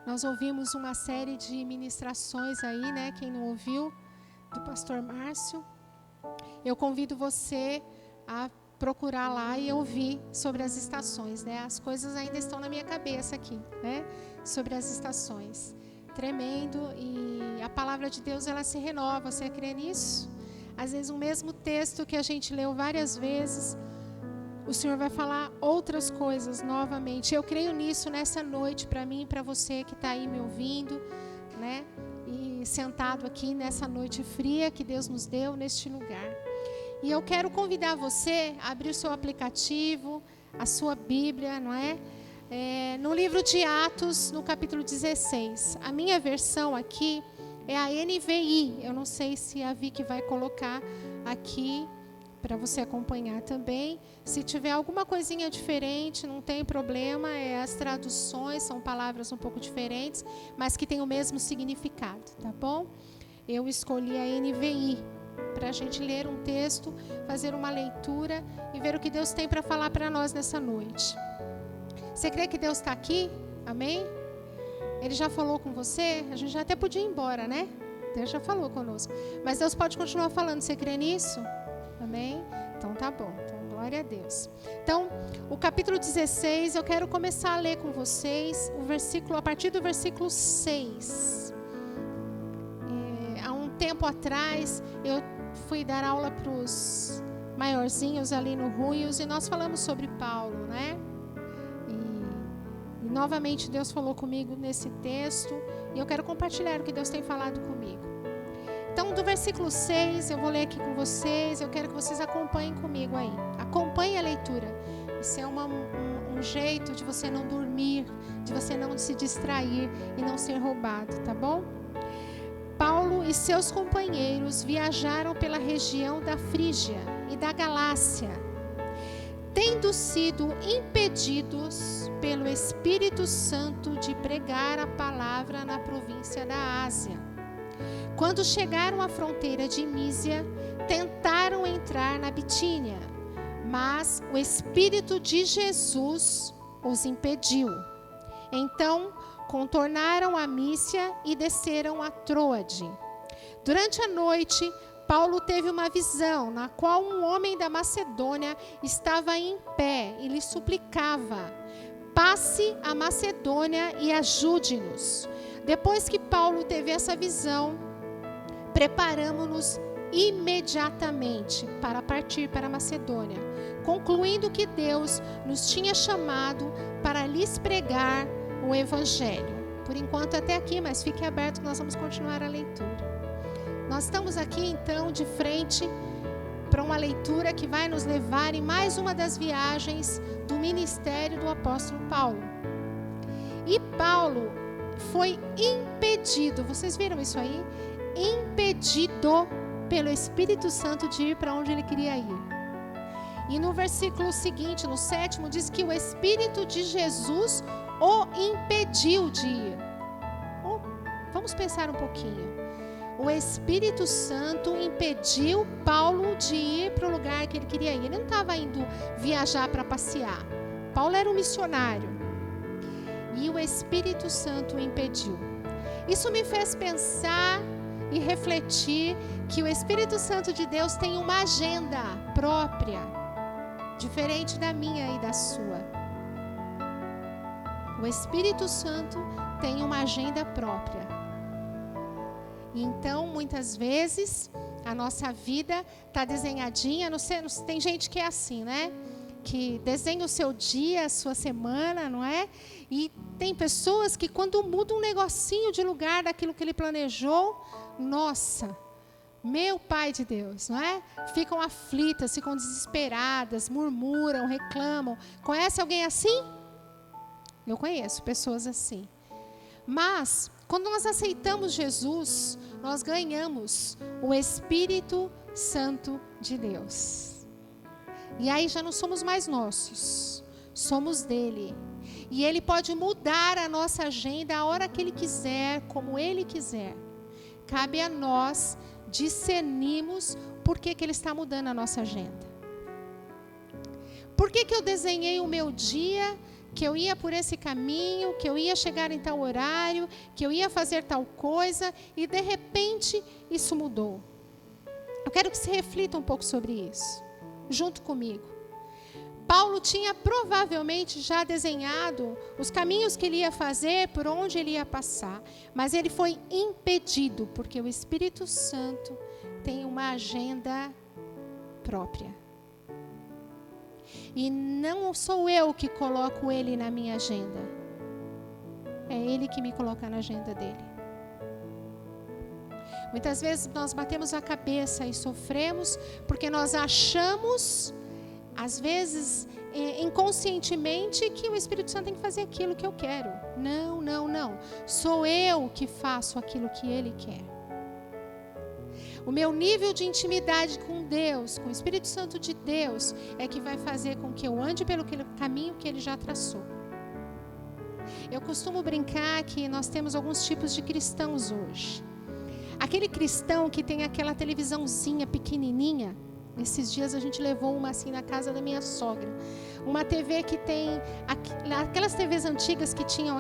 Nós ouvimos uma série de ministrações aí, né? Quem não ouviu, do pastor Márcio. Eu convido você a procurar lá e ouvir sobre as estações, né? As coisas ainda estão na minha cabeça aqui, né? Sobre as estações. Tremendo, e a palavra de Deus, ela se renova. Você crê nisso? Às vezes o mesmo texto que a gente leu várias vezes, o Senhor vai falar outras coisas novamente. Eu creio nisso nessa noite, para mim e para você que está aí me ouvindo, né? E sentado aqui nessa noite fria que Deus nos deu neste lugar. E eu quero convidar você a abrir o seu aplicativo, a sua Bíblia, não é? No livro de Atos, no capítulo 16. A minha versão aqui é a NVI. Eu não sei se a Vicky vai colocar aqui para você acompanhar também. Se tiver alguma coisinha diferente, não tem problema. As traduções são palavras um pouco diferentes, mas que têm o mesmo significado, tá bom? Eu escolhi a NVI para a gente ler um texto, fazer uma leitura e ver o que Deus tem para falar para nós nessa noite. Você crê que Deus está aqui? Amém? Ele já falou com você? A gente já até podia ir embora, né? Deus já falou conosco. Mas Deus pode continuar falando. Você crê nisso? Amém? Então tá bom. Então, glória a Deus. Então, o capítulo 16, eu quero começar a ler com vocês o versículo, a partir do versículo 6. Há um tempo atrás, eu fui dar aula para os maiorzinhos ali no Ruios e nós falamos sobre Paulo, né? E novamente Deus falou comigo nesse texto e eu quero compartilhar o que Deus tem falado comigo. Então, do versículo 6, eu vou ler aqui com vocês, eu quero que vocês acompanhem comigo aí. Acompanhe a leitura. Isso é um jeito de você não dormir, de você não se distrair e não ser roubado, tá bom? Paulo e seus companheiros viajaram pela região da Frígia e da Galácia, tendo sido impedidos pelo Espírito Santo de pregar a palavra na província da Ásia. Quando chegaram à fronteira de Mísia, tentaram entrar na Bitínia, mas o Espírito de Jesus os impediu. Então, contornaram a Mísia e desceram a Troade. Durante a noite, Paulo teve uma visão na qual um homem da Macedônia estava em pé e lhe suplicava: passe a Macedônia e ajude-nos. Depois que Paulo teve essa visão, preparamos-nos imediatamente para partir para a Macedônia, concluindo que Deus nos tinha chamado para lhes pregar o Evangelho. Por enquanto até aqui, mas fique aberto que nós vamos continuar a leitura. Nós estamos aqui então de frente para uma leitura que vai nos levar em mais uma das viagens do ministério do apóstolo Paulo. E Paulo foi impedido, vocês viram isso aí? Impedido pelo Espírito Santo de ir para onde ele queria ir. E no versículo seguinte, no 7º, diz que o Espírito de Jesus o impediu de ir. Vamos pensar um pouquinho. O Espírito Santo impediu Paulo de ir para o lugar que ele queria ir. Ele não estava indo viajar para passear. Paulo era um missionário. E o Espírito Santo o impediu. Isso me fez pensar e refletir que o Espírito Santo de Deus tem uma agenda própria, diferente da minha e da sua. O Espírito Santo tem uma agenda própria. Então, muitas vezes, a nossa vida está desenhadinha. Não sei, tem gente que é assim, né? Que desenha o seu dia, a sua semana, não é? E tem pessoas que quando mudam um negocinho de lugar daquilo que ele planejou, nossa, meu Pai de Deus, não é? Ficam aflitas, ficam desesperadas, murmuram, reclamam. Conhece alguém assim? Eu conheço pessoas assim. Mas, quando nós aceitamos Jesus, nós ganhamos o Espírito Santo de Deus. E aí já não somos mais nossos, somos dele. E ele pode mudar a nossa agenda a hora que ele quiser, como ele quiser. Cabe a nós discernirmos por que ele está mudando a nossa agenda. Por que eu desenhei o meu dia que eu ia por esse caminho, que eu ia chegar em tal horário, que eu ia fazer tal coisa, e de repente isso mudou. Eu quero que você reflita um pouco sobre isso, junto comigo. Paulo tinha provavelmente já desenhado os caminhos que ele ia fazer, por onde ele ia passar, mas ele foi impedido, porque o Espírito Santo tem uma agenda própria. E não sou eu que coloco ele na minha agenda. É ele que me coloca na agenda dele. Muitas vezes nós batemos a cabeça e sofremos porque nós achamos, às vezes, inconscientemente, que o Espírito Santo tem que fazer aquilo que eu quero. Não, não, não. Sou eu que faço aquilo que ele quer. O meu nível de intimidade com Deus, com o Espírito Santo de Deus, é que vai fazer com que eu ande pelo caminho que ele já traçou. Eu costumo brincar que nós temos alguns tipos de cristãos hoje. Aquele cristão que tem aquela televisãozinha pequenininha. Esses dias a gente levou uma assim na casa da minha sogra. Uma TV que tem aquelas TVs antigas que tinham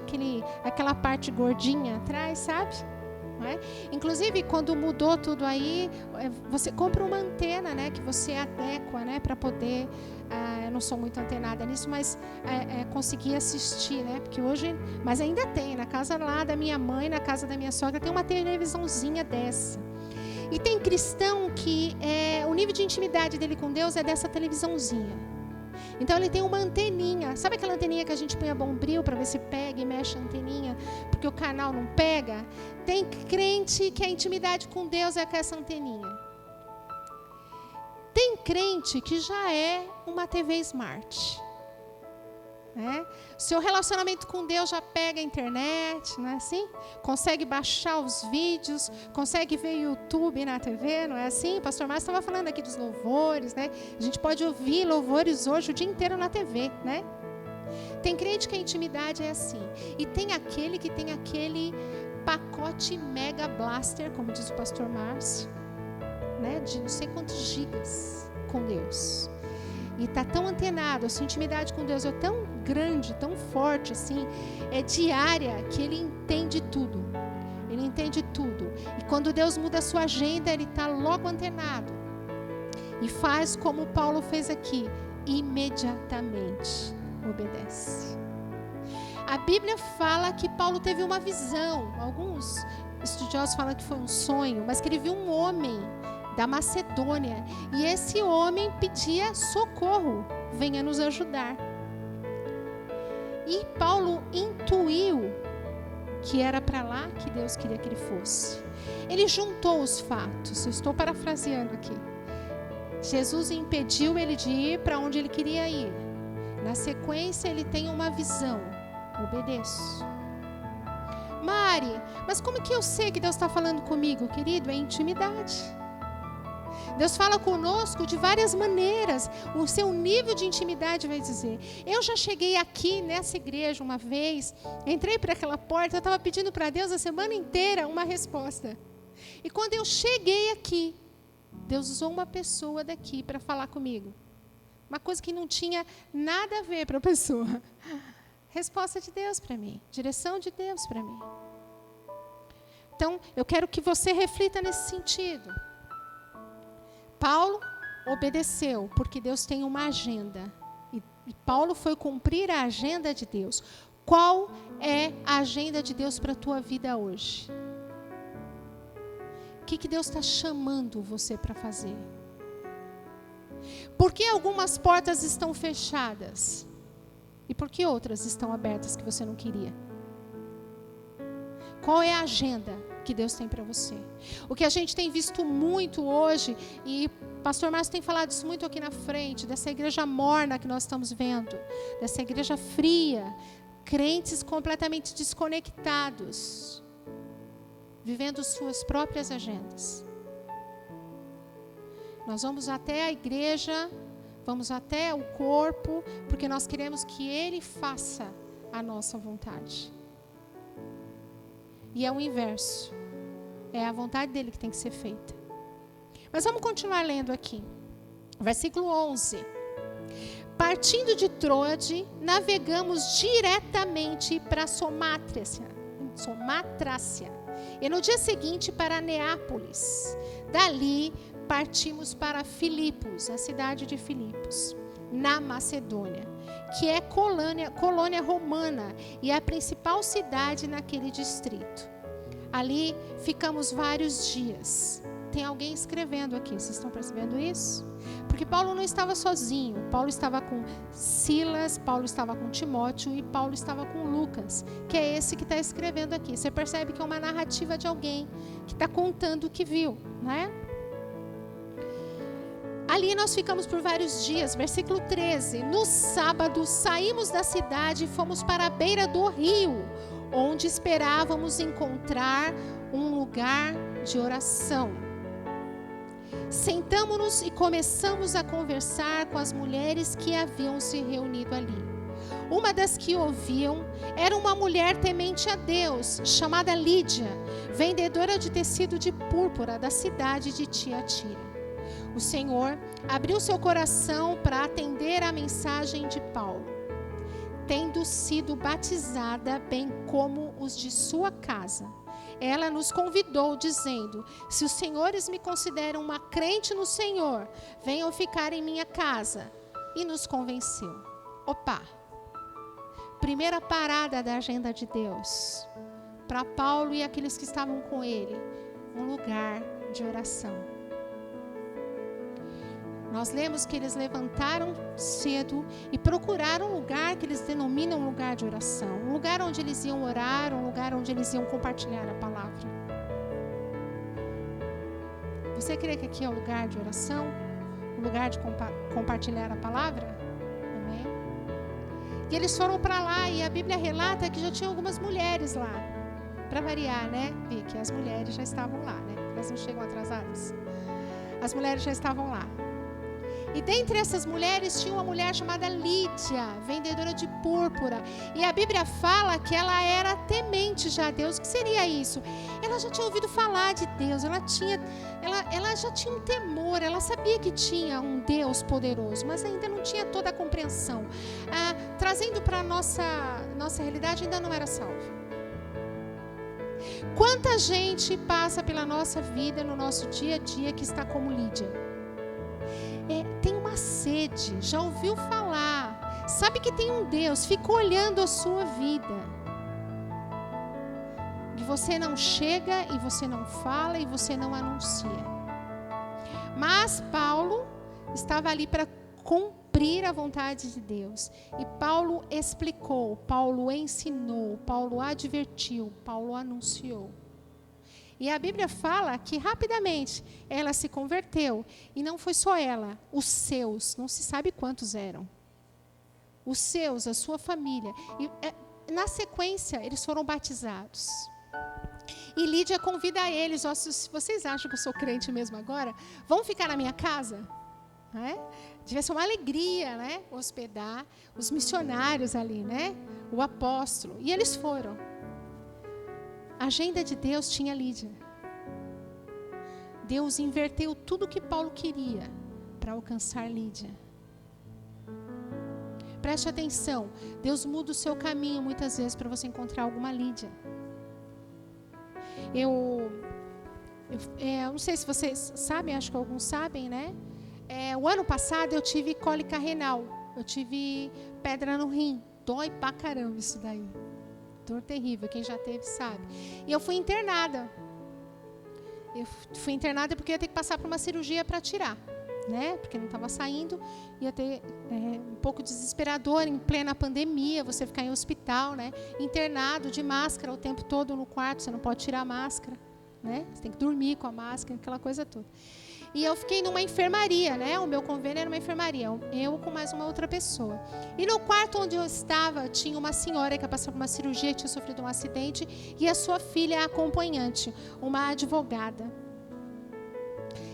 aquela parte gordinha atrás, sabe? Não é? Inclusive, quando mudou tudo aí, você compra uma antena, né, que você adequa, né, para poder, eu não sou muito antenada nisso, mas conseguir assistir, né, porque hoje, mas ainda tem, na casa lá da minha mãe, na casa da minha sogra, tem uma televisãozinha dessa. E tem cristão que o nível de intimidade dele com Deus é dessa televisãozinha. Então ele tem uma anteninha. Sabe aquela anteninha que a gente põe a bombril para ver se pega e mexe a anteninha, porque o canal não pega? Tem crente que a intimidade com Deus é com essa anteninha. Tem crente que já é uma TV Smart. Seu relacionamento com Deus já pega a internet, não é assim? Consegue baixar os vídeos, consegue ver YouTube na TV, não é assim? O pastor Márcio estava falando aqui dos louvores, né? A gente pode ouvir louvores hoje o dia inteiro na TV, né? Tem crente que a intimidade é assim. E tem aquele que tem aquele pacote Mega Blaster, como diz o pastor Márcio, né? De não sei quantos gigas com Deus. E está tão antenado, a sua intimidade com Deus é tão grande, tão forte assim, é diária, que ele entende tudo. Ele entende tudo. E quando Deus muda a sua agenda, ele está logo antenado. E faz como Paulo fez aqui, imediatamente obedece. A Bíblia fala que Paulo teve uma visão. Alguns estudiosos falam que foi um sonho, mas que ele viu um homem da Macedônia, e esse homem pedia socorro, venha nos ajudar. E Paulo intuiu que era para lá que Deus queria que ele fosse. Ele juntou os fatos, eu estou parafraseando aqui. Jesus impediu ele de ir para onde ele queria ir. Na sequência, ele tem uma visão, obedeço. Mari, mas como que eu sei que Deus está falando comigo, querido? É intimidade. Deus fala conosco de várias maneiras. O seu nível de intimidade vai dizer. Eu já cheguei aqui nessa igreja uma vez, entrei por aquela porta, eu estava pedindo para Deus a semana inteira uma resposta. E quando eu cheguei aqui, Deus usou uma pessoa daqui para falar comigo. Uma coisa que não tinha nada a ver para a pessoa. Resposta de Deus para mim. Direção de Deus para mim. Então, eu quero que você reflita nesse sentido. Paulo obedeceu, porque Deus tem uma agenda. E Paulo foi cumprir a agenda de Deus. Qual é a agenda de Deus para a tua vida hoje? O que Deus está chamando você para fazer? Por que algumas portas estão fechadas? E por que outras estão abertas que você não queria? Qual é a agenda que Deus tem para você? O que a gente tem visto muito hoje, e o pastor Márcio tem falado isso muito aqui na frente, dessa igreja morna que nós estamos vendo, dessa igreja fria, crentes completamente desconectados, vivendo suas próprias agendas. Nós vamos até a igreja, vamos até o corpo, porque nós queremos que Ele faça a nossa vontade. E é o inverso. É a vontade dele que tem que ser feita. Mas vamos continuar lendo aqui. Versículo 11. Partindo de Troade, navegamos diretamente para Somátrácia. E no dia seguinte para Neápolis. Dali partimos para Filipos, a cidade de Filipos, na Macedônia, que é colônia romana e a principal cidade naquele distrito. Ali ficamos vários dias. Tem alguém escrevendo aqui, vocês estão percebendo isso? Porque Paulo não estava sozinho. Paulo estava com Silas, Paulo estava com Timóteo e Paulo estava com Lucas, que é esse que está escrevendo aqui. Você percebe que é uma narrativa de alguém que está contando o que viu, né? Ali nós ficamos por vários dias. Versículo 13. No sábado saímos da cidade e fomos para a beira do rio, onde esperávamos encontrar um lugar de oração. Sentamos-nos e começamos a conversar com as mulheres que haviam se reunido ali. Uma das que ouviam era uma mulher temente a Deus, chamada Lídia, vendedora de tecido de púrpura da cidade de Tiatira. O Senhor abriu seu coração para atender à mensagem de Paulo. Tendo sido batizada, bem como os de sua casa, ela nos convidou, dizendo: se os senhores me consideram uma crente no Senhor, venham ficar em minha casa. E nos convenceu. Opa! Primeira parada da agenda de Deus. Para Paulo e aqueles que estavam com ele. Um lugar de oração. Nós lemos que eles levantaram cedo e procuraram um lugar que eles denominam lugar de oração. Um lugar onde eles iam orar, um lugar onde eles iam compartilhar a palavra. Você crê que aqui é o lugar de oração? O lugar de compartilhar a palavra? Amém? E eles foram para lá e a Bíblia relata que já tinha algumas mulheres lá. Para variar, né? Vi que as mulheres já estavam lá, né? Elas não chegam atrasadas. As mulheres já estavam lá. E dentre essas mulheres tinha uma mulher chamada Lídia, vendedora de púrpura. E a Bíblia fala que ela era temente já a Deus. O que seria isso? Ela já tinha ouvido falar de Deus, ela já tinha um temor, ela sabia que tinha um Deus poderoso, mas ainda não tinha toda a compreensão. Trazendo para a nossa realidade, ainda não era salva. Quanta gente passa pela nossa vida, no nosso dia a dia, que está como Lídia? Tem uma sede, já ouviu falar, sabe que tem um Deus, fica olhando a sua vida. E você não chega, e você não fala, e você não anuncia. Mas Paulo estava ali para cumprir a vontade de Deus. E Paulo explicou, Paulo ensinou, Paulo advertiu, Paulo anunciou. E a Bíblia fala que rapidamente ela se converteu. E não foi só ela, os seus, não se sabe quantos eram. Os seus, a sua família. E na sequência, eles foram batizados. E Lídia convida eles: se vocês acham que eu sou crente mesmo agora, vão ficar na minha casa? Devia ser uma alegria, né? Hospedar os missionários ali, né? O apóstolo. E eles foram. A agenda de Deus tinha Lídia. Deus inverteu tudo o que Paulo queria para alcançar Lídia. Preste atenção. Deus muda o seu caminho muitas vezes para você encontrar alguma Lídia. Eu não sei se vocês sabem, acho que alguns sabem, né? O ano passado eu tive cólica renal. Eu tive pedra no rim. Dói pra caramba isso daí. Dor terrível, quem já teve sabe. E eu fui internada. Porque eu ia ter que passar por uma cirurgia para tirar, né? Porque não estava saindo. Ia ter um pouco desesperador em plena pandemia, você ficar em hospital, né? Internado de máscara o tempo todo no quarto, você não pode tirar a máscara, né? Você tem que dormir com a máscara, aquela coisa toda. E eu fiquei numa enfermaria, né? O meu convênio era uma enfermaria, eu com mais uma outra pessoa. E no quarto onde eu estava, tinha uma senhora que passou por uma cirurgia, tinha sofrido um acidente, e a sua filha acompanhante, uma advogada.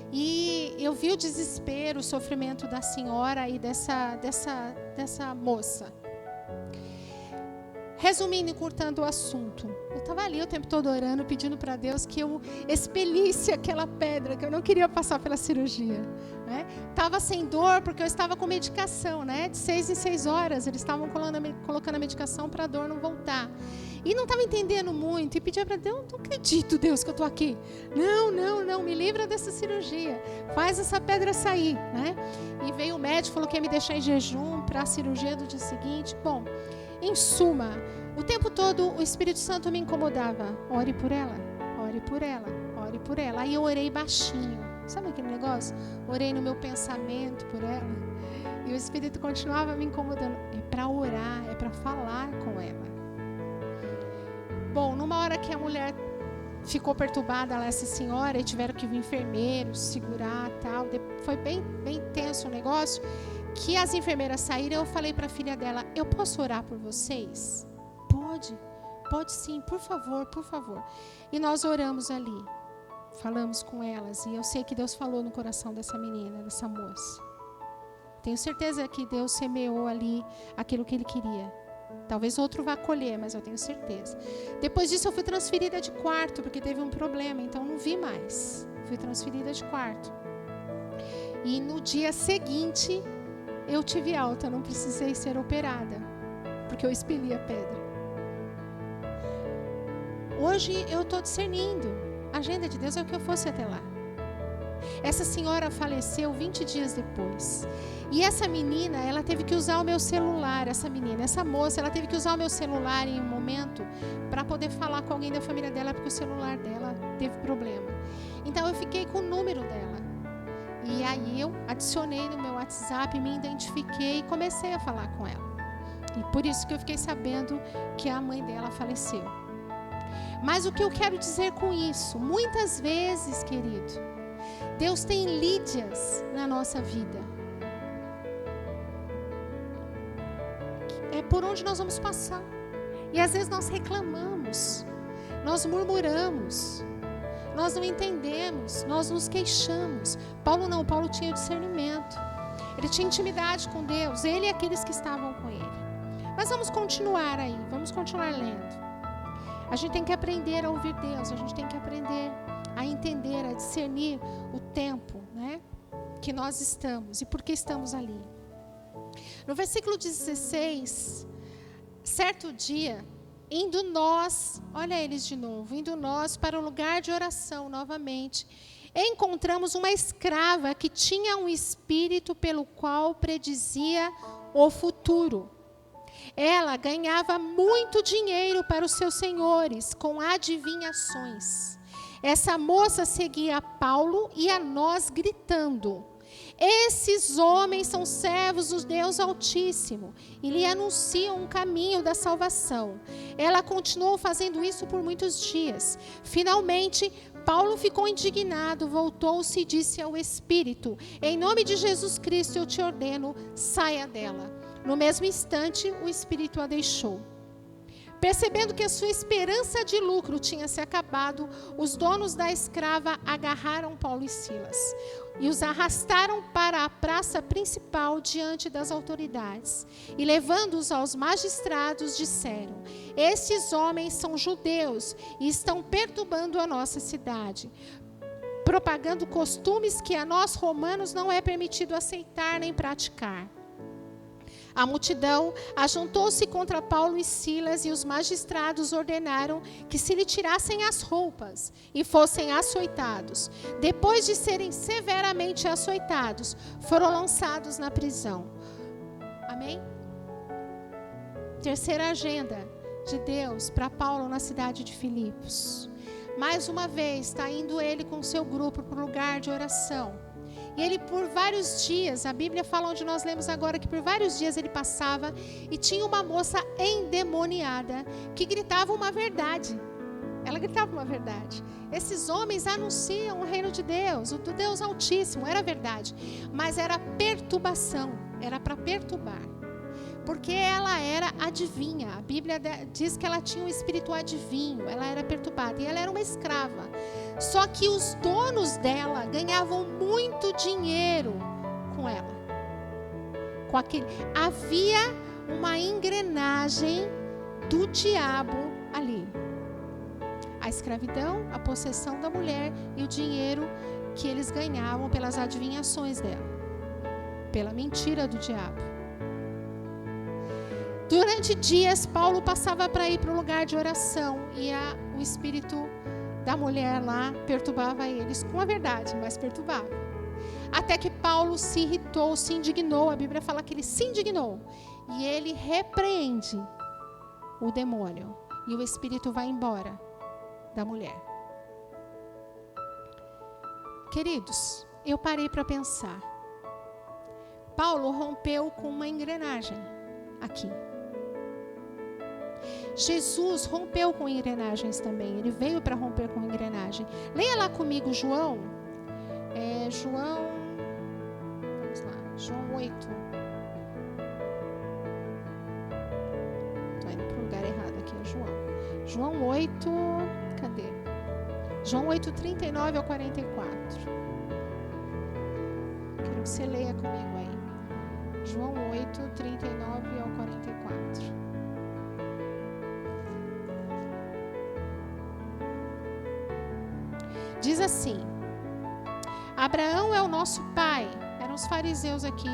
E eu vi o desespero, o sofrimento da senhora e dessa moça. Resumindo e encurtando o assunto, eu estava ali o tempo todo orando, pedindo para Deus que eu expelisse aquela pedra, que eu não queria passar pela cirurgia. Estava sem dor porque eu estava com medicação, né? De 6 em 6 horas, eles estavam colocando a medicação para a dor não voltar. E não estava entendendo muito, e pedia para Deus, não acredito, Deus, que eu estou aqui. Não, me livra dessa cirurgia, faz essa pedra sair, né? E veio o médico, falou que ia me deixar em jejum para a cirurgia do dia seguinte. Bom, em suma, o tempo todo o Espírito Santo me incomodava. Ore por ela, ore por ela, ore por ela. Aí eu orei baixinho, sabe aquele negócio? Orei no meu pensamento por ela. E o Espírito continuava me incomodando. É para orar, é para falar com ela. Bom, numa hora que a mulher ficou perturbada, essa senhora, e tiveram que vir enfermeiros, segurar e tal. Foi bem tenso o negócio. Que as enfermeiras saíram, eu falei para a filha dela, eu posso orar por vocês? Pode sim, por favor, por favor. E nós oramos ali, falamos com elas, e eu sei que Deus falou no coração dessa menina, dessa moça. Tenho certeza que Deus semeou ali aquilo que Ele queria. Talvez outro vá colher, mas eu tenho certeza. Depois disso eu fui transferida de quarto, porque teve um problema, então não vi mais. Fui transferida de quarto. E no dia seguinte, eu tive alta, não precisei ser operada, porque eu expeli a pedra. Hoje eu estou discernindo. A agenda de Deus é que eu fosse até lá. Essa senhora faleceu 20 dias depois. E essa menina, ela teve que usar o meu celular, essa moça, ela teve que usar o meu celular em um momento para poder falar com alguém da família dela, porque o celular dela teve problema. Então eu fiquei com o número dela. E aí eu adicionei no meu WhatsApp, me identifiquei e comecei a falar com ela. E por isso que eu fiquei sabendo que a mãe dela faleceu. Mas o que eu quero dizer com isso? Muitas vezes, querido, Deus tem Lídias na nossa vida. É por onde nós vamos passar. E às vezes nós reclamamos, nós murmuramos, nós não entendemos, nós nos queixamos. Paulo não, Paulo tinha discernimento. Ele tinha intimidade com Deus, ele e aqueles que estavam com ele. Mas vamos continuar aí, vamos continuar lendo. A gente tem que aprender a ouvir Deus, a gente tem que aprender a entender, a discernir o tempo, né, que nós estamos e por que estamos ali. No versículo 16, certo dia, indo nós, olha eles de novo, indo nós para o lugar de oração novamente, encontramos uma escrava que tinha um espírito pelo qual predizia o futuro. Ela ganhava muito dinheiro para os seus senhores com adivinhações. Essa moça seguia a Paulo e a nós gritando: esses homens são servos do Deus Altíssimo e lhe anunciam um caminho da salvação. Ela continuou fazendo isso por muitos dias. Finalmente, Paulo ficou indignado, voltou-se e disse ao Espírito: em nome de Jesus Cristo eu te ordeno, saia dela. No mesmo instante, o Espírito a deixou. Percebendo que a sua esperança de lucro tinha se acabado, os donos da escrava agarraram Paulo e Silas e os arrastaram para a praça principal diante das autoridades. E levando-os aos magistrados, disseram: estes homens são judeus e estão perturbando a nossa cidade, propagando costumes que a nós romanos não é permitido aceitar nem praticar. A multidão ajuntou-se contra Paulo e Silas e os magistrados ordenaram que se lhe tirassem as roupas e fossem açoitados. Depois de serem severamente açoitados, foram lançados na prisão. Amém? Terceira agenda de Deus para Paulo na cidade de Filipos. Mais uma vez está indo ele com seu grupo para o lugar de oração. E ele por vários dias, a Bíblia fala onde nós lemos agora que por vários dias ele passava e tinha uma moça endemoniada que gritava uma verdade. Ela gritava uma verdade. Esses homens anunciam o reino de Deus, o do Deus Altíssimo, era verdade. Mas era perturbação, era para perturbar. Porque ela era adivinha. A Bíblia diz que ela tinha um espírito adivinho, ela era perturbada e ela era uma escrava. Só que os donos dela ganhavam muito dinheiro com ela. Havia uma engrenagem do diabo ali. A escravidão, a possessão da mulher e o dinheiro que eles ganhavam pelas adivinhações dela, pela mentira do diabo. Durante dias, Paulo passava para ir para o lugar de oração e o espírito da mulher lá perturbava eles com a verdade, mas perturbava. Até que Paulo se irritou, se indignou. A Bíblia fala que ele se indignou. E ele repreende o demônio. E o espírito vai embora da mulher. Queridos, eu parei para pensar. Paulo rompeu com uma engrenagem aqui. Jesus rompeu com engrenagens também. Ele veio para romper com engrenagem. Leia lá comigo João. Vamos lá, João 8. Estou indo para o lugar errado aqui, é João. João 8, cadê? João 8, 39 ao 44. Quero que você leia comigo aí. João 8, 39 ao 44. Diz assim: Abraão é o nosso pai. Eram os fariseus aqui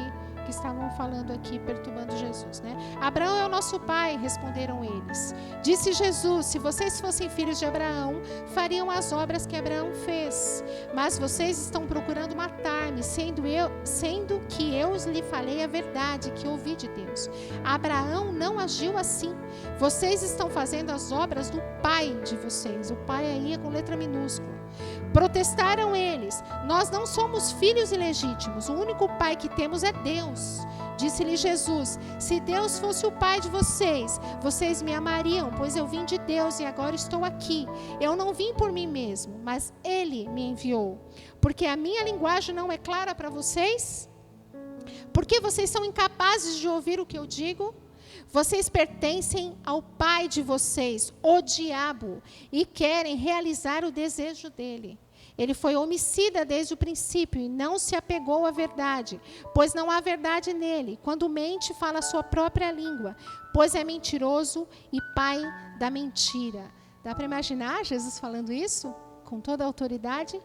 que estavam falando aqui, perturbando Jesus, né? Abraão é o nosso pai, responderam eles. Disse Jesus: se vocês fossem filhos de Abraão, fariam as obras que Abraão fez. Mas vocês estão procurando matar-me, sendo que eu lhe falei a verdade que ouvi de Deus. Abraão não agiu assim. Vocês estão fazendo as obras do pai de vocês. O pai aí é com letra minúscula. Protestaram eles: nós não somos filhos ilegítimos, o único pai que temos é Deus. Disse-lhe Jesus: se Deus fosse o pai de vocês, vocês me amariam, pois eu vim de Deus e agora estou aqui. Eu não vim por mim mesmo, mas Ele me enviou. Porque a minha linguagem não é clara para vocês? Porque vocês são incapazes de ouvir o que eu digo? Vocês pertencem ao pai de vocês, o diabo, e querem realizar o desejo dele. Ele foi homicida desde o princípio e não se apegou à verdade, pois não há verdade nele. Quando mente, fala a sua própria língua, pois é mentiroso e pai da mentira. Dá para imaginar Jesus falando isso com toda a autoridade?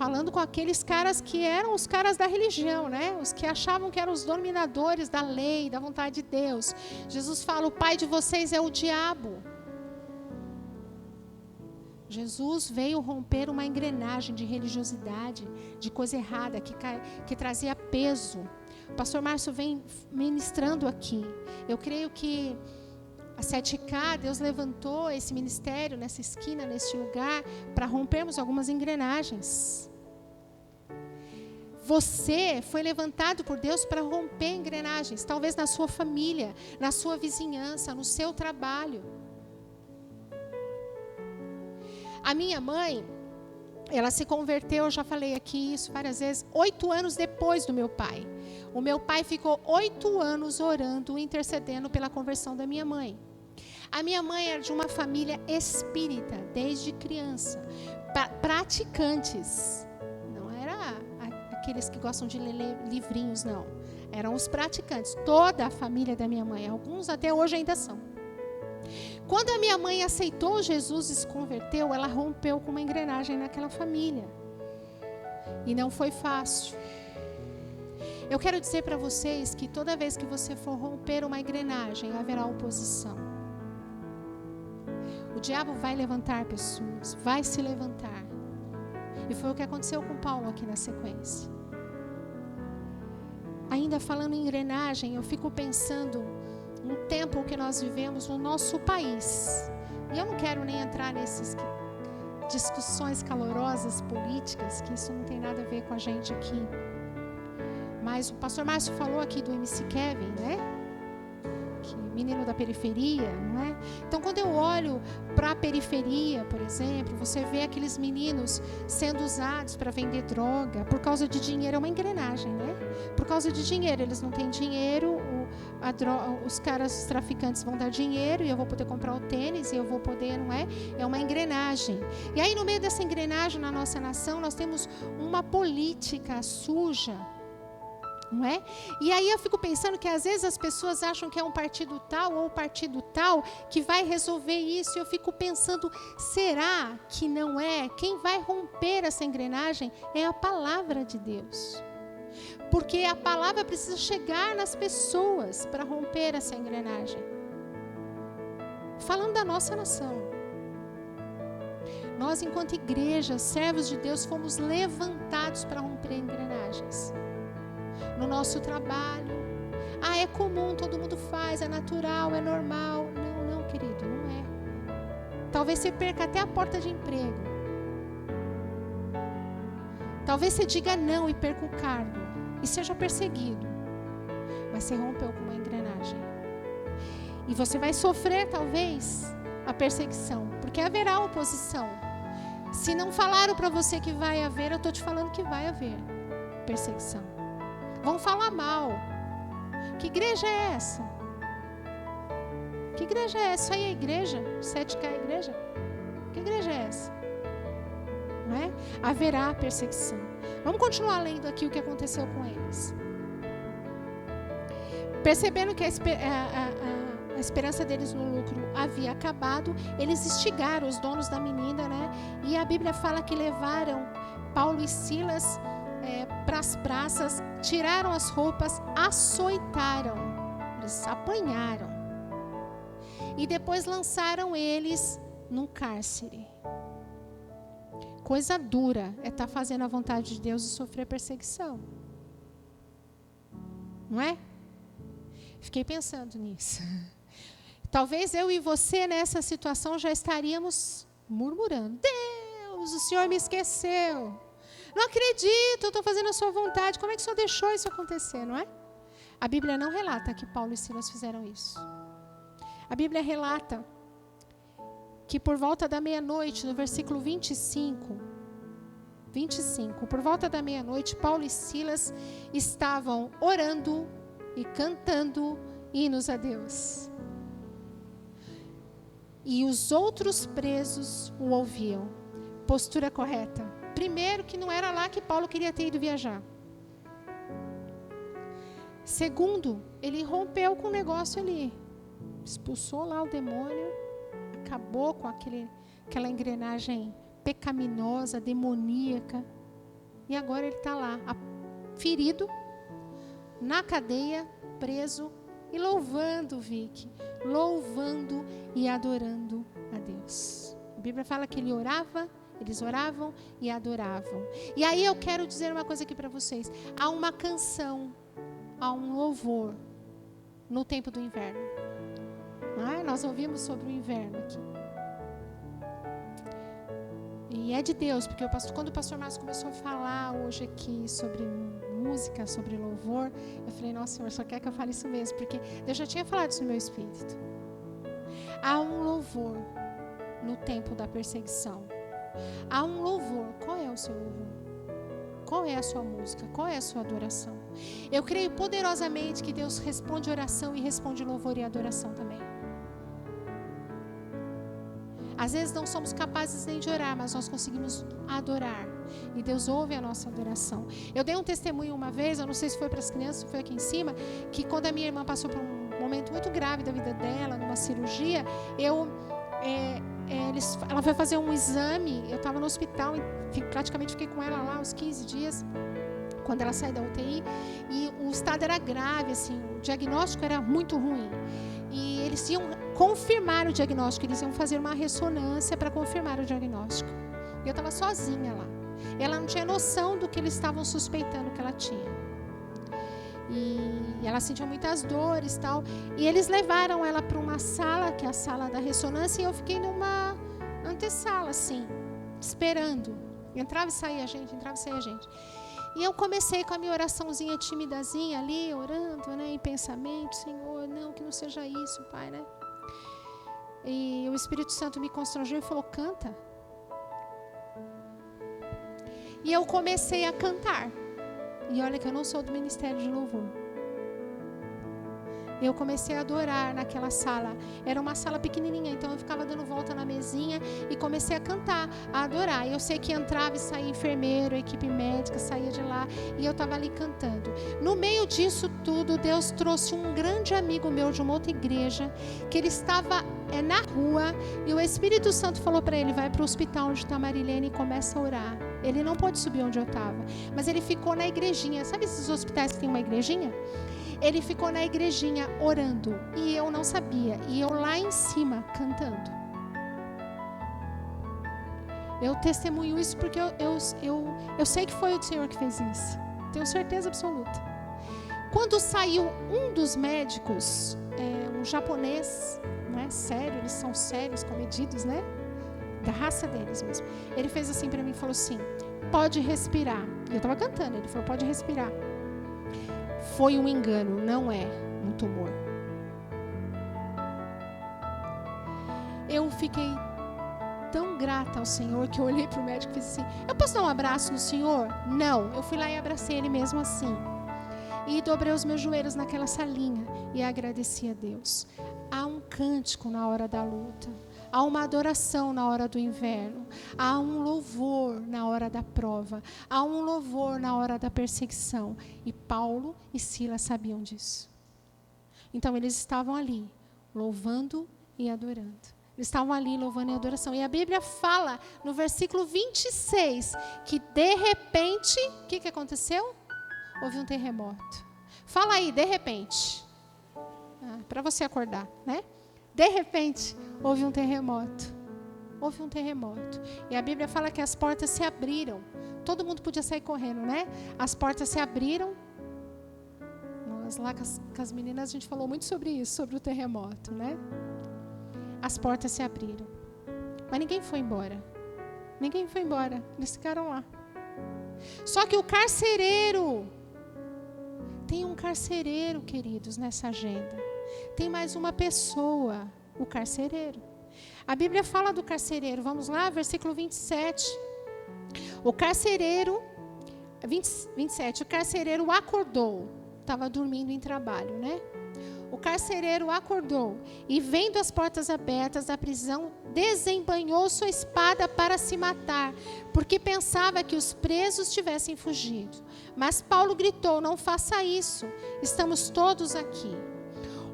Falando com aqueles caras que eram os caras da religião, né? Os que achavam que eram os dominadores da lei, da vontade de Deus. Jesus fala: o pai de vocês é o diabo. Jesus veio romper uma engrenagem de religiosidade, de coisa errada, que trazia peso. O pastor Márcio vem ministrando aqui. Eu creio que a 7K, Deus levantou esse ministério nessa esquina, nesse lugar, para rompermos algumas engrenagens. Você foi levantado por Deus para romper engrenagens, talvez na sua família, na sua vizinhança, no seu trabalho. A minha mãe, ela se converteu, eu já falei aqui isso várias vezes, 8 anos depois do meu pai. O meu pai ficou 8 anos orando, intercedendo pela conversão da minha mãe. A minha mãe era de uma família espírita, desde criança. Praticantes. Não era aqueles que gostam de ler livrinhos, não. Eram os praticantes. Toda a família da minha mãe. Alguns até hoje ainda são. Quando a minha mãe aceitou Jesus e se converteu, ela rompeu com uma engrenagem naquela família. E não foi fácil. Eu quero dizer para vocês que toda vez que você for romper uma engrenagem, haverá oposição. O diabo vai levantar pessoas, vai se levantar. E foi o que aconteceu com Paulo aqui na sequência. Ainda falando em engrenagem, eu fico pensando no tempo que nós vivemos no nosso país. E eu não quero nem entrar nessas discussões calorosas políticas, que isso não tem nada a ver com a gente aqui. Mas o pastor Márcio falou aqui do MC Kevin, né? Menino da periferia, não é? Então, quando eu olho para a periferia, por exemplo, você vê aqueles meninos sendo usados para vender droga por causa de dinheiro. É uma engrenagem, né? Por causa de dinheiro. Eles não têm dinheiro, os caras, os traficantes vão dar dinheiro e eu vou poder comprar o tênis e eu vou poder, não é? É uma engrenagem. E aí, no meio dessa engrenagem, na nossa nação, nós temos uma política suja Não é? E aí eu fico pensando que às vezes as pessoas acham que é um partido tal ou partido tal que vai resolver isso. E eu fico pensando, será que não é? Quem vai romper essa engrenagem é a palavra de Deus. Porque a palavra precisa chegar nas pessoas para romper essa engrenagem. Falando da nossa nação. Nós, enquanto igreja, servos de Deus, fomos levantados para romper engrenagens. No nosso trabalho. É comum, todo mundo faz, é natural, é normal. Não, querido, não é. Talvez você perca até a porta de emprego. Talvez você diga não e perca o cargo. E seja perseguido. Mas você rompeu com uma engrenagem. E você vai sofrer, talvez, a perseguição. Porque haverá oposição. Se não falaram para você que vai haver, eu estou te falando que vai haver perseguição. Vão falar mal. Que igreja é essa? Que igreja é essa? Isso aí é igreja? 7K é igreja? Que igreja é essa? Não é? Haverá perseguição. Vamos continuar lendo aqui o que aconteceu com eles. Percebendo que a esperança deles no lucro havia acabado, eles instigaram os donos da menina, né? E a Bíblia fala que levaram Paulo e Silas para as praças, tiraram as roupas, açoitaram, eles apanharam e depois lançaram eles num cárcere. Coisa dura é estar fazendo a vontade de Deus e sofrer perseguição, não é? Fiquei pensando nisso. Talvez eu e você nessa situação já estaríamos murmurando: Deus, o Senhor me esqueceu. Não acredito, eu estou fazendo a sua vontade. Como é que o Senhor deixou isso acontecer, não é? A Bíblia não relata que Paulo e Silas fizeram isso. A Bíblia relata que por volta da meia-noite, no versículo 25, por volta da meia-noite, Paulo e Silas estavam orando e cantando hinos a Deus. E os outros presos o ouviam. Postura correta. Primeiro, que não era lá que Paulo queria ter ido viajar. Segundo, ele rompeu com o negócio ali. Expulsou lá o demônio, acabou com aquela engrenagem pecaminosa, demoníaca. E agora ele está lá, ferido, na cadeia, preso e louvando, Vicky, louvando e adorando a Deus. A Bíblia fala que eles oravam e adoravam. E aí eu quero dizer uma coisa aqui para vocês. Há uma canção, há um louvor no tempo do inverno. Nós ouvimos sobre o inverno aqui. E é de Deus, porque quando o pastor Márcio começou a falar hoje aqui sobre música, sobre louvor, eu falei, nossa, Senhor, só quer que eu fale isso mesmo, porque Deus já tinha falado isso no meu espírito. Há um louvor no tempo da perseguição. Há um louvor. Qual é o seu louvor? Qual é a sua música? Qual é a sua adoração? Eu creio poderosamente que Deus responde oração e responde louvor e adoração também. Às vezes não somos capazes nem de orar, mas nós conseguimos adorar. E Deus ouve a nossa adoração. Eu dei um testemunho uma vez, eu não sei se foi para as crianças ou foi aqui em cima, que quando a minha irmã passou por um momento muito grave da vida dela, numa cirurgia, ela foi fazer um exame, eu estava no hospital, praticamente fiquei com ela lá uns 15 dias, quando ela saiu da UTI, e o estado era grave, assim, o diagnóstico era muito ruim. E eles iam confirmar o diagnóstico, eles iam fazer uma ressonância para confirmar o diagnóstico. E eu estava sozinha lá. Ela não tinha noção do que eles estavam suspeitando que ela tinha. E ela sentia muitas dores e tal. E eles levaram ela para uma sala, que é a sala da ressonância, e eu fiquei numa antessala, assim, esperando. Entrava e saía gente, entrava e saía gente. E eu comecei com a minha oraçãozinha timidazinha ali, orando, né, em pensamento, Senhor, não, que não seja isso, Pai, né? E o Espírito Santo me constrangeu e falou, canta. E eu comecei a cantar. E olha que eu não sou do Ministério de Louvor. eu comecei a adorar naquela sala. Era uma sala pequenininha, então eu ficava dando volta na mesinha e comecei a cantar, a adorar. Eu sei que entrava e saía enfermeiro, equipe médica, saía de lá e eu estava ali cantando. No meio disso tudo, Deus trouxe um grande amigo meu de uma outra igreja, que ele estava na rua e o Espírito Santo falou para ele: vai para o hospital onde está Marilene e começa a orar. Ele não pôde subir onde eu estava, mas ele ficou na igrejinha. Sabe esses hospitais que tem uma igrejinha? Ele ficou na igrejinha orando e eu não sabia. E eu lá em cima cantando. Eu testemunho isso porque eu sei que foi o Senhor que fez isso. Tenho certeza absoluta. Quando saiu um dos médicos, um japonês, né, sério, eles são sérios, comedidos, né? Da raça deles mesmo. Ele fez assim para mim e falou assim: pode respirar. E eu estava cantando, ele falou: pode respirar. Foi um engano, não é um tumor. Eu fiquei tão grata ao Senhor que eu olhei para o médico e disse assim: eu posso dar um abraço no Senhor? Não, eu fui lá e abracei ele mesmo assim. E dobrei os meus joelhos naquela salinha e agradeci a Deus. Há um cântico na hora da luta. Há uma adoração na hora do inverno. Há um louvor na hora da prova. Há um louvor na hora da perseguição. E Paulo e Silas sabiam disso. Então eles estavam ali, louvando e adorando. Eles estavam ali louvando e adoração. E a Bíblia fala no versículo 26 que de repente, o que aconteceu? Houve um terremoto. Fala aí, de repente. Para você acordar, né? De repente, houve um terremoto. Houve um terremoto. E a Bíblia fala que as portas se abriram. Todo mundo podia sair correndo, né? As portas se abriram. Nós lá com as meninas, a gente falou muito sobre isso, sobre o terremoto, né? As portas se abriram. Mas ninguém foi embora. Ninguém foi embora. Eles ficaram lá. Só que o carcereiro... Tem um carcereiro, queridos, nessa agenda. Tem mais uma pessoa, o carcereiro. A Bíblia fala do carcereiro. Vamos lá, versículo 27. O carcereiro, 27, o carcereiro acordou. Estava dormindo em trabalho, né? O carcereiro acordou e, vendo as portas abertas da prisão, desembainhou sua espada para se matar, porque pensava que os presos tivessem fugido. Mas Paulo gritou: não faça isso, estamos todos aqui.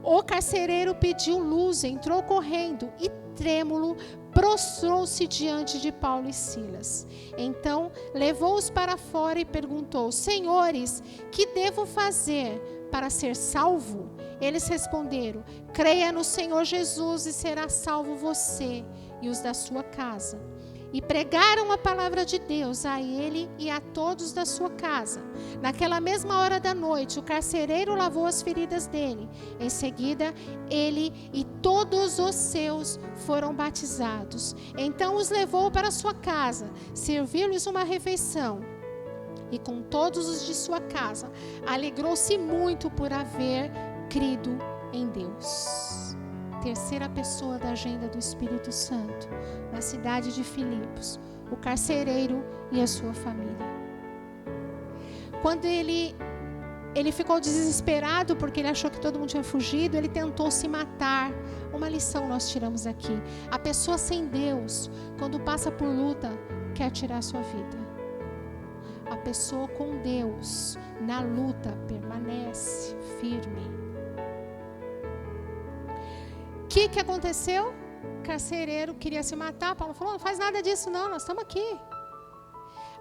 O carcereiro pediu luz, entrou correndo e, trêmulo, prostrou-se diante de Paulo e Silas. Então levou-os para fora e perguntou: senhores, que devo fazer para ser salvo? Eles responderam: creia no Senhor Jesus e será salvo você e os da sua casa. E pregaram a palavra de Deus a ele e a todos da sua casa. Naquela mesma hora da noite, o carcereiro lavou as feridas dele. Em seguida, ele e todos os seus foram batizados. Então os levou para sua casa, serviu-lhes uma refeição. E com todos os de sua casa, alegrou-se muito por haver crido em Deus. Terceira pessoa da agenda do Espírito Santo, na cidade de Filipos, o carcereiro e a sua família. Quando ele ficou desesperado porque ele achou que todo mundo tinha fugido, ele tentou se matar. Uma lição nós tiramos aqui: a pessoa sem Deus, quando passa por luta, quer tirar a sua vida. A pessoa com Deus, na luta, permanece firme. O que aconteceu? O carcereiro queria se matar. Paulo falou: não faz nada disso não, nós estamos aqui.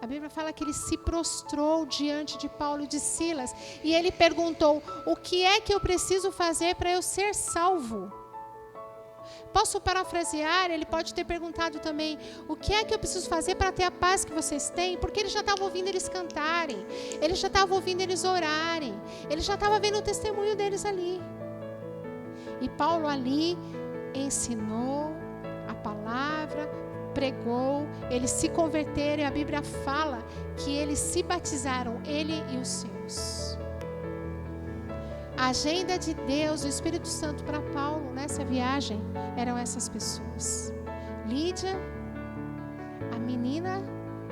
A Bíblia fala que ele se prostrou diante de Paulo e de Silas. E ele perguntou: o que é que eu preciso fazer para eu ser salvo? Posso parafrasear? Ele pode ter perguntado também: o que é que eu preciso fazer para ter a paz que vocês têm? Porque ele já estava ouvindo eles cantarem. Ele já estava ouvindo eles orarem. Ele já estava vendo o testemunho deles ali. E Paulo ali ensinou a palavra, pregou, eles se converteram e a Bíblia fala que eles se batizaram, ele e os seus. A agenda de Deus, o Espírito Santo para Paulo nessa viagem eram essas pessoas. Lídia, a menina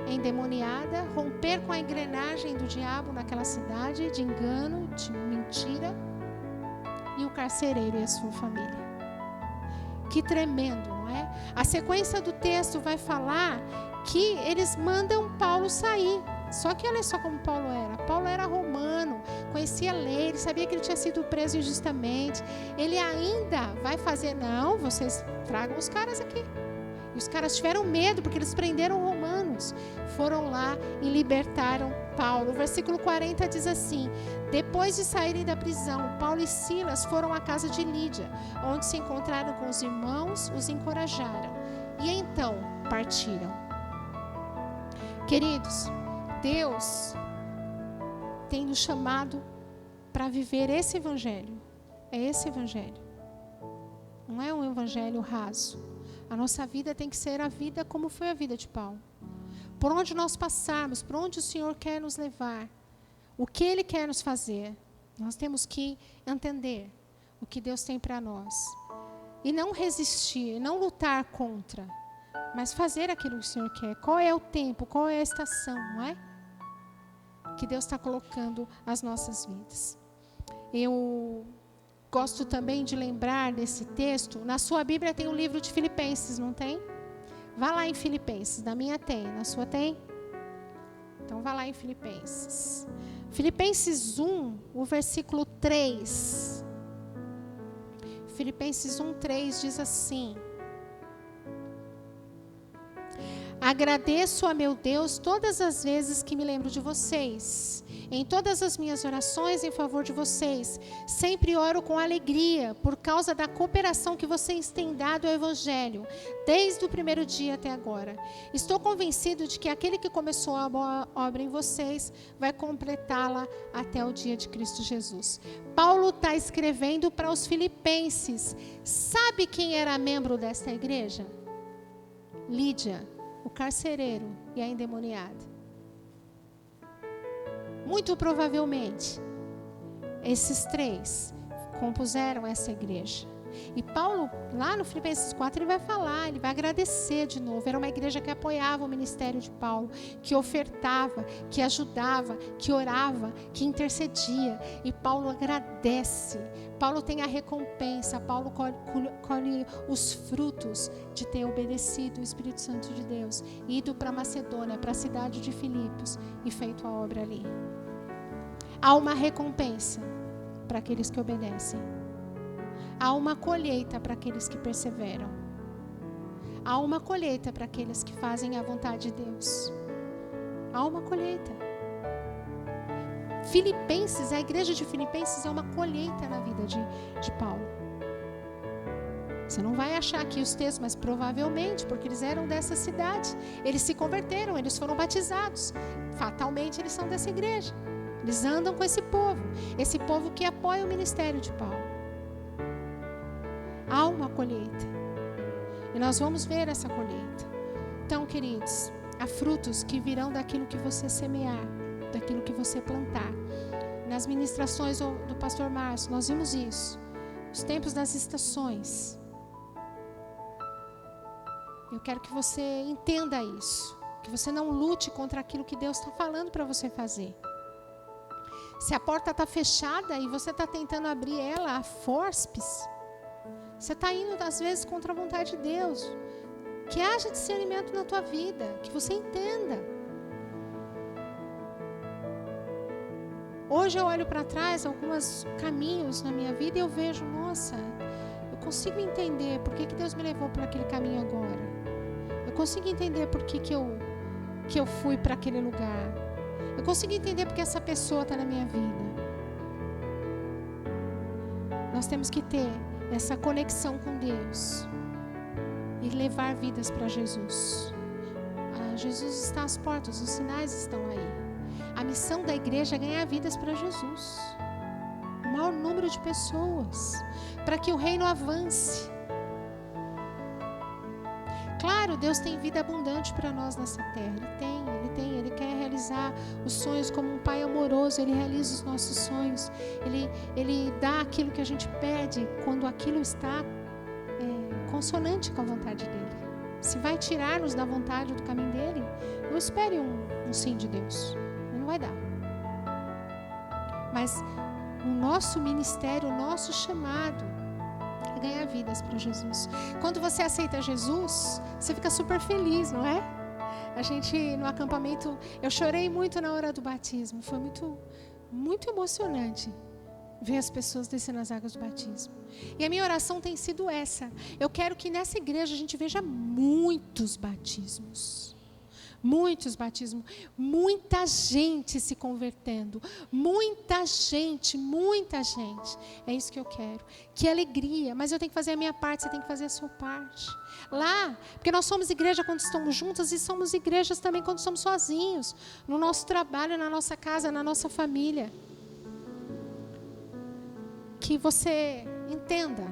endemoniada, romper com a engrenagem do diabo naquela cidade, de engano, de mentira. e o carcereiro e a sua família. Que tremendo, não é? A sequência do texto vai falar que eles mandam Paulo sair. Só que olha só como Paulo era. Paulo era romano, conhecia a lei, ele sabia que ele tinha sido preso injustamente. Ele ainda vai fazer, não, vocês tragam os caras aqui. E os caras tiveram medo porque eles prenderam romanos. Foram lá e libertaram Paulo. O versículo 40 diz assim: depois de saírem da prisão, Paulo e Silas foram à casa de Lídia, onde se encontraram com os irmãos, os encorajaram. E então partiram. Queridos, Deus tem nos chamado para viver esse evangelho. É esse evangelho. Não é um evangelho raso. A nossa vida tem que ser a vida como foi a vida de Paulo. Por onde nós passarmos, por onde o Senhor quer nos levar, o que Ele quer nos fazer, nós temos que entender o que Deus tem para nós. E não resistir, não lutar contra, mas fazer aquilo que o Senhor quer. Qual é o tempo, qual é a estação, não é? Que Deus está colocando as nossas vidas. Eu gosto também de lembrar desse texto. Na sua Bíblia tem um livro de Filipenses, não tem? Vá lá em Filipenses. Na minha tem, na sua tem? Então vá lá em Filipenses. Filipenses 1, o versículo 3. Filipenses 1:3 diz assim: agradeço a meu Deus todas as vezes que me lembro de vocês. Em todas as minhas orações em favor de vocês, sempre oro com alegria por causa da cooperação que vocês têm dado ao Evangelho, desde o primeiro dia até agora. Estou convencido de que aquele que começou a boa obra em vocês vai completá-la até o dia de Cristo Jesus. Paulo está escrevendo para os filipenses. Sabe quem era membro desta igreja? Lídia, o carcereiro e a endemoniada. Muito provavelmente, esses três compuseram essa igreja. E Paulo, lá no Filipenses 4, ele vai falar, ele vai agradecer de novo. Era uma igreja que apoiava o ministério de Paulo, que ofertava, que ajudava, que orava, que intercedia. E Paulo agradece. Paulo tem a recompensa. Paulo colhe os frutos de ter obedecido o Espírito Santo de Deus, ido para Macedônia, para a cidade de Filipos e feito a obra ali. Há uma recompensa para aqueles que obedecem. Há uma colheita para aqueles que perseveram. Há uma colheita para aqueles que fazem a vontade de Deus. Há uma colheita. Filipenses, a igreja de Filipenses é uma colheita na vida de Paulo. Você não vai achar aqui os textos, mas provavelmente, porque eles eram dessa cidade. Eles se converteram, eles foram batizados. Fatalmente eles são dessa igreja. Eles andam com esse povo que apoia o ministério de Paulo. Há uma colheita. E nós vamos ver essa colheita. Então, queridos, há frutos que virão daquilo que você semear, daquilo que você plantar. Nas ministrações do pastor Márcio, nós vimos isso. Os tempos das estações. Eu quero que você entenda isso. Que você não lute contra aquilo que Deus está falando para você fazer. Se a porta está fechada e você está tentando abrir ela a forceps, você está indo, às vezes, contra a vontade de Deus. Que haja discernimento na tua vida. Que você entenda. Hoje eu olho para trás, alguns caminhos na minha vida, e eu vejo, nossa, eu consigo entender por que Deus me levou por aquele caminho agora. Eu consigo entender por que eu fui para aquele lugar. Eu consigo entender porque essa pessoa está na minha vida. Nós temos que ter essa conexão com Deus e levar vidas para Jesus. Jesus está às portas, os sinais estão aí. A missão da igreja é ganhar vidas para Jesus. O maior número de pessoas, para que o reino avance. Claro, Deus tem vida abundante para nós nessa terra. Ele quer realizar os sonhos como um pai amoroso. Ele realiza os nossos sonhos. Ele dá aquilo que a gente pede quando aquilo está consonante com a vontade dele. Se vai tirar-nos da vontade do caminho dele, não espere um sim de Deus. Ele não vai dar. Mas o nosso ministério, o nosso chamado é ganhar vidas para Jesus. Quando você aceita Jesus, você fica super feliz, não é? A gente, no acampamento, eu chorei muito na hora do batismo. Foi muito emocionante ver as pessoas descendo as águas do batismo. E a minha oração tem sido essa. Eu quero que nessa igreja a gente veja muitos batismos. Muitos batismos. Muita gente se convertendo. Muita gente. É isso que eu quero. Que alegria. Mas eu tenho que fazer a minha parte, você tem que fazer a sua parte. Lá, porque nós somos igreja quando estamos juntas e somos igrejas também quando estamos sozinhos. No nosso trabalho, na nossa casa, na nossa família. Que você entenda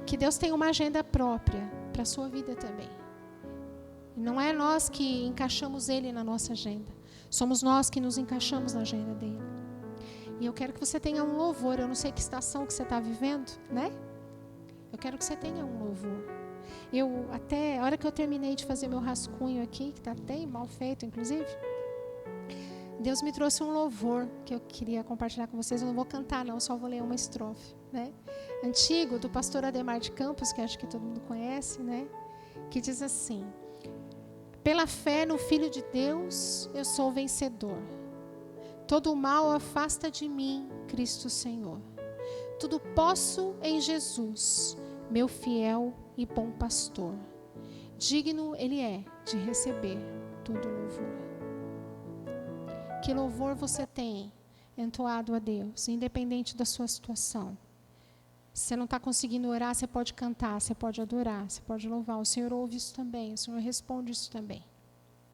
que Deus tem uma agenda própria para a sua vida também. E não é nós que encaixamos Ele na nossa agenda. Somos nós que nos encaixamos na agenda dEle. E eu quero que você tenha um louvor. Eu não sei que estação que você está vivendo, né? Eu quero que você tenha um louvor. Até a hora que eu terminei de fazer meu rascunho aqui, que está bem mal feito, inclusive, Deus me trouxe um louvor que eu queria compartilhar com vocês. Eu não vou cantar, não, só vou ler uma estrofe, né? Antigo, do pastor Ademar de Campos, que acho que todo mundo conhece, né? Que diz assim: pela fé no Filho de Deus, eu sou vencedor. Todo o mal afasta de mim, Cristo Senhor. Tudo posso em Jesus, meu fiel e bom pastor. Digno Ele é de receber todo louvor. Que louvor você tem entoado a Deus, independente da sua situação. Se você não está conseguindo orar, você pode cantar, você pode adorar, você pode louvar. O Senhor ouve isso também, o Senhor responde isso também.